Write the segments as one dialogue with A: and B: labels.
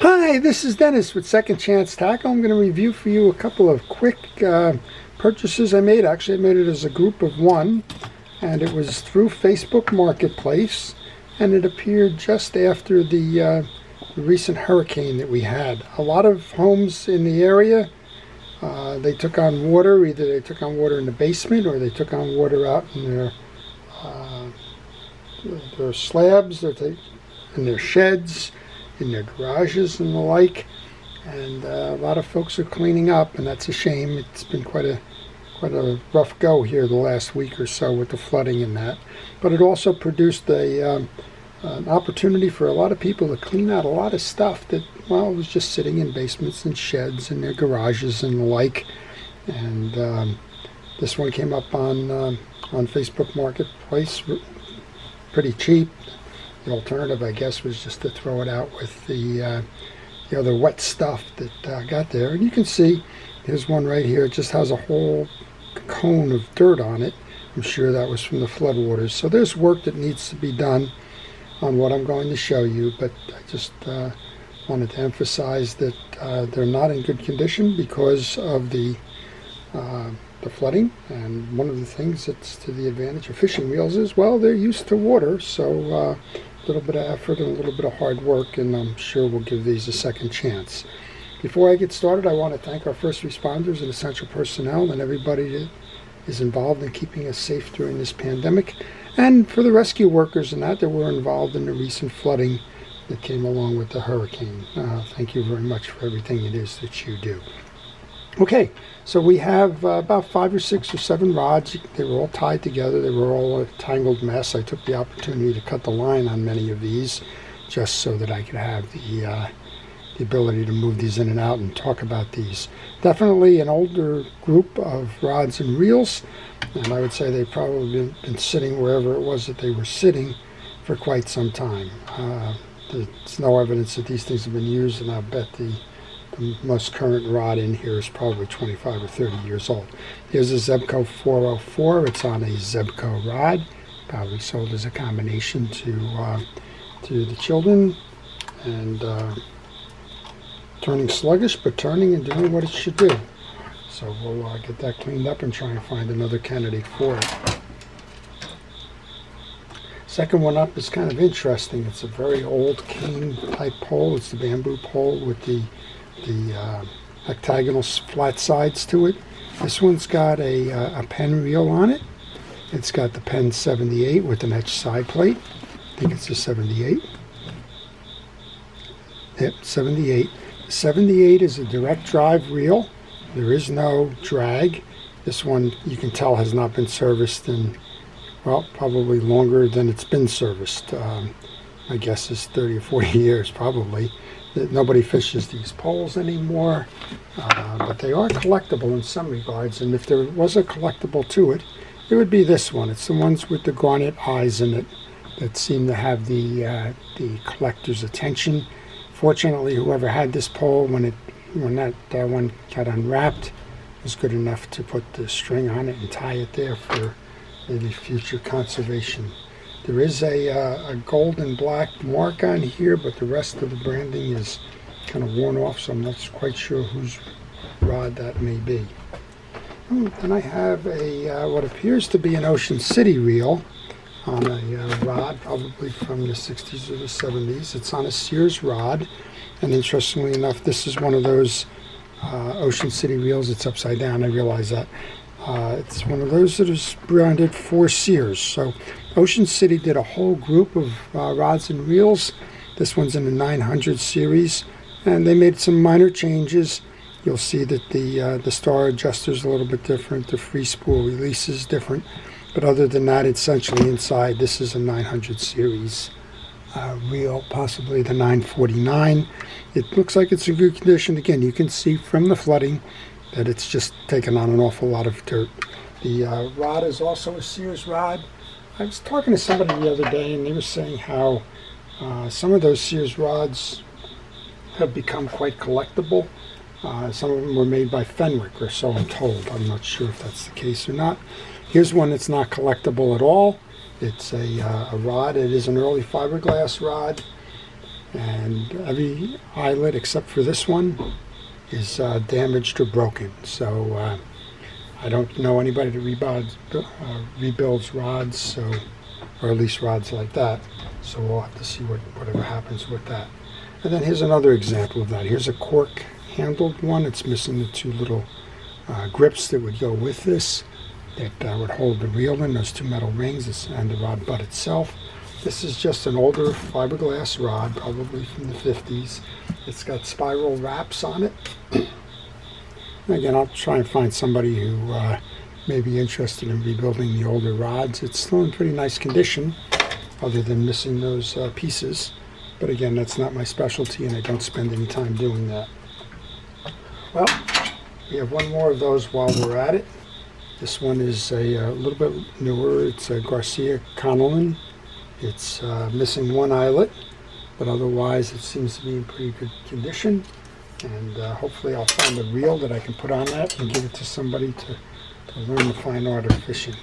A: Hi, this is Dennis with Second Chance Tackle. I'm going to review for you a couple of quick purchases I made. Actually, I made it as a group of one, and it was through Facebook Marketplace, and it appeared just after the recent hurricane that we had. A lot of homes in the area, they took on water. Either they took on water in the basement or they took on water out in their slabs, in their sheds, in their garages and the like, and a lot of folks are cleaning up, and that's a shame. It's been quite a rough go here the last week or so with the flooding and that, but it also produced an opportunity for a lot of people to clean out a lot of stuff that, well, was just sitting in basements and sheds and their garages and the like. And this one came up on Facebook Marketplace pretty cheap. The alternative, I guess, was just to throw it out with the other wet stuff that got there. And you can see, here's one right here. It just has a whole cone of dirt on it. I'm sure that was from the floodwaters. So there's work that needs to be done on what I'm going to show you, but I just wanted to emphasize that they're not in good condition because of the flooding. And one of the things that's to the advantage of fishing reels is, well, they're used to water, so a little bit of effort and a little bit of hard work, and I'm sure we'll give these a second chance. Before I get started, I want to thank our first responders and essential personnel and everybody that is involved in keeping us safe during this pandemic, and for the rescue workers and that were involved in the recent flooding that came along with the hurricane. Thank you very much for everything it is that you do. Okay, so we have about 5 or 6 or 7 rods. They were all tied together. They were all a tangled mess. I took the opportunity to cut the line on many of these just so that I could have the ability to move these in and out and talk about these. Definitely an older group of rods and reels, and I would say they've probably been sitting wherever it was that they were sitting for quite some time. There's no evidence that these things have been used, and I bet the most current rod in here is probably 25 or 30 years old. Here's a Zebco 404. It's on a Zebco rod, probably sold as a combination to the children, and turning sluggish, but turning and doing what it should do. So we'll get that cleaned up and try and find another candidate for it. Second one up is kind of interesting. It's a very old cane type pole. It's the bamboo pole with the octagonal flat sides to it. This one's got a Penn reel on it. It's got the Penn 78 with an etched side plate. I think it's a 78. Yep, 78. The 78 is a direct drive reel. There is no drag. This one, you can tell, has not been serviced in, well, probably longer than it's been serviced. My guess is 30 or 40 years probably. Nobody fishes these poles anymore, but they are collectible in some regards, and if there was a collectible to it, it would be this one. It's the ones with the garnet eyes in it that seem to have the collector's attention. Fortunately, whoever had this pole, when that one got unwrapped, was good enough to put the string on it and tie it there for maybe future conservation. There is a gold and black mark on here, but the rest of the branding is kind of worn off, so I'm not quite sure whose rod that may be. Then I have what appears to be an Ocean City reel on a rod, probably from the 60s or the 70s. It's on a Sears rod, and interestingly enough, this is one of those Ocean City reels. It's upside down, I realize that. It's one of those that is branded for Sears. So Ocean City did a whole group of rods and reels. This one's in the 900 series, and they made some minor changes. You'll see that the star adjuster is a little bit different. The free spool release is different. But other than that, essentially inside, this is a 900 series reel, possibly the 949. It looks like it's in good condition. Again, you can see from the flooding that it's just taken on an awful lot of dirt. The rod is also a Sears rod. I was talking to somebody the other day, and they were saying how some of those Sears rods have become quite collectible. Some of them were made by Fenwick, or so I'm told. I'm not sure if that's the case or not. Here's one that's not collectible at all. It's a rod. It is an early fiberglass rod. and every eyelet except for this one is damaged or broken. So I don't know anybody that rebuilds rods, so, or at least rods like that. So we'll have to see whatever happens with that. And then here's another example of that. Here's a cork handled one. It's missing the two little grips that would go with this, that would hold the reel in, those two metal rings, and the rod butt itself. This is just an older fiberglass rod, probably from the 50s. It's got spiral wraps on it. Again, I'll try and find somebody who may be interested in rebuilding the older rods. It's still in pretty nice condition, other than missing those pieces. But again, that's not my specialty, and I don't spend any time doing that. Well, we have one more of those while we're at it. This one is a little bit newer. It's a Garcia Kingfisher. It's missing one eyelet, but otherwise it seems to be in pretty good condition. And hopefully I'll find a reel that I can put on that and give it to somebody to learn the fine art of fishing.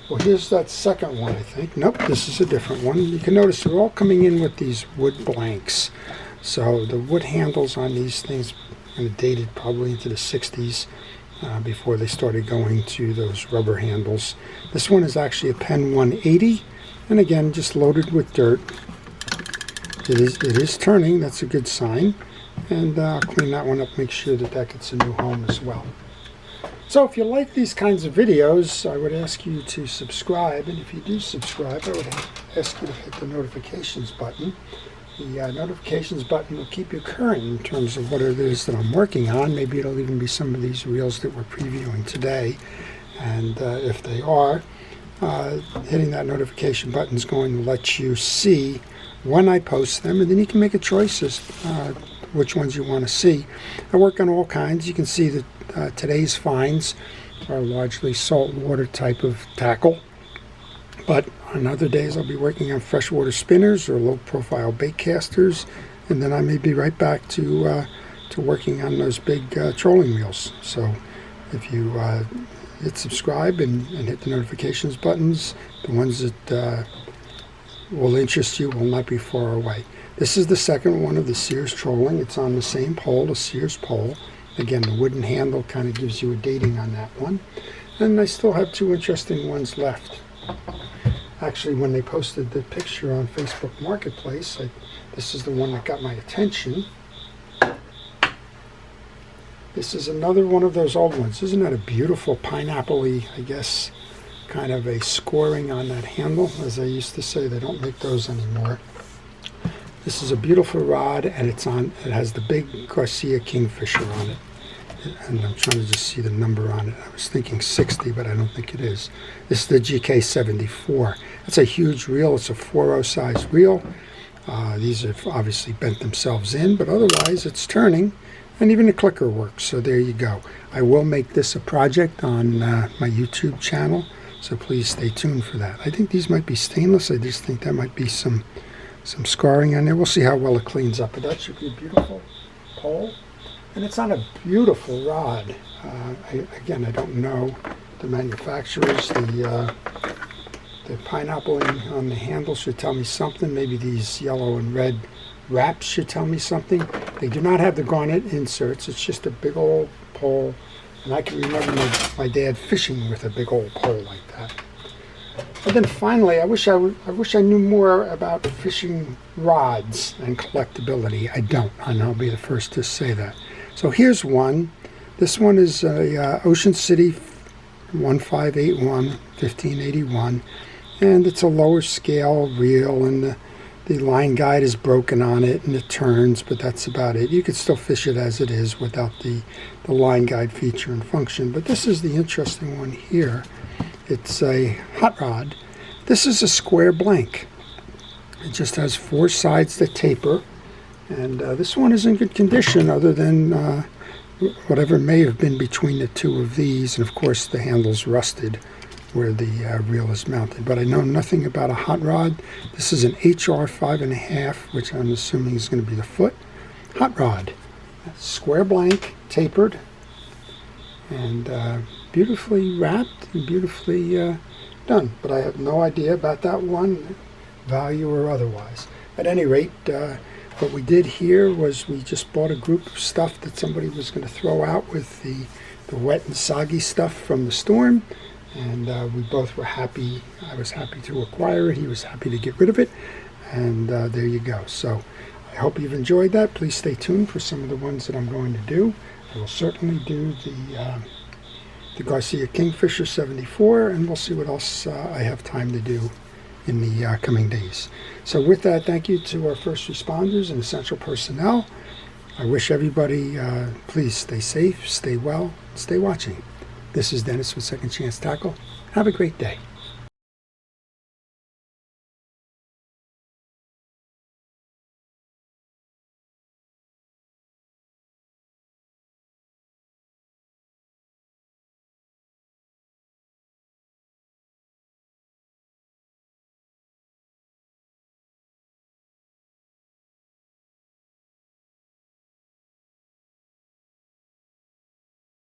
A: Well, here's that second one, I think. Nope, this is a different one. You can notice they're all coming in with these wood blanks. So the wood handles on these things are dated probably into the 60s before they started going to those rubber handles. This one is actually a Penn 180, and again, just loaded with dirt. It is turning, that's a good sign. And I'll clean that one up, make sure that gets a new home as well. So if you like these kinds of videos, I would ask you to subscribe. And if you do subscribe, I would ask you to hit the notifications button. The notifications button will keep you current in terms of what it is that I'm working on. Maybe it'll even be some of these reels that we're previewing today. And if they are, hitting that notification button is going to let you see when I post them, and then you can make a choice as which ones you want to see. I work on all kinds. You can see that today's finds are largely saltwater type of tackle, but on other days I'll be working on freshwater spinners or low profile bait casters, and then I may be right back to working on those big trolling reels. So if you hit subscribe and hit the notifications buttons, the ones that will interest you will not be far away. This is the second one of the Sears trolling. It's on the same pole, the Sears pole. Again, the wooden handle kind of gives you a dating on that one. And I still have two interesting ones left. Actually, when they posted the picture on Facebook Marketplace, this is the one that got my attention. This is another one of those old ones. Isn't that a beautiful pineapple-y, I guess, kind of a scoring on that handle? As I used to say, they don't make those anymore. This is a beautiful rod, and it has the big Garcia Kingfisher on it. And I'm trying to just see the number on it. I was thinking 60, but I don't think it is. This is the GK74. It's a huge reel. It's a 4.0 size reel. These have obviously bent themselves in, but otherwise it's turning, and even the clicker works. So there you go. I will make this a project on my YouTube channel, so please stay tuned for that. I think these might be stainless. I just think that might be some scarring on there. We'll see how well it cleans up, but that should be a beautiful pole. And it's on a beautiful rod. Again, I don't know the manufacturers. The pineappling on the handle should tell me something. Maybe these yellow and red wraps should tell me something. They do not have the garnet inserts. It's just a big old pole. And I can remember my dad fishing with a big old pole like that. And then finally, I wish I knew more about fishing rods and collectability. I don't, and I'll be the first to say that. So here's one. This one is a Ocean City 1581, 1581, and it's a lower scale reel, and the line guide is broken on it, and it turns, but that's about it. You could still fish it as it is without the line guide feature and function. But this is the interesting one here. It's a hot rod. This is a square blank. It just has four sides that taper, and this one is in good condition other than whatever may have been between the two of these, and of course the handle's rusted where the reel is mounted. But I know nothing about a hot rod. This is an HR 5.5, which I'm assuming is going to be the foot. Hot rod, square blank, tapered, and beautifully wrapped and beautifully done. But I have no idea about that one, value or otherwise. At any rate, What we did here was we just bought a group of stuff that somebody was going to throw out with the wet and soggy stuff from the storm. And we both were happy. I was happy to acquire it. He was happy to get rid of it. And there you go. So I hope you've enjoyed that. Please stay tuned for some of the ones that I'm going to do. I will certainly do the Garcia Kingfisher 74, and we'll see what else I have time to do in the coming days. So with that, thank you to our first responders and essential personnel. I wish everybody, please stay safe, stay well, stay watching. This is Dennis with Second Chance Tackle. Have a great day.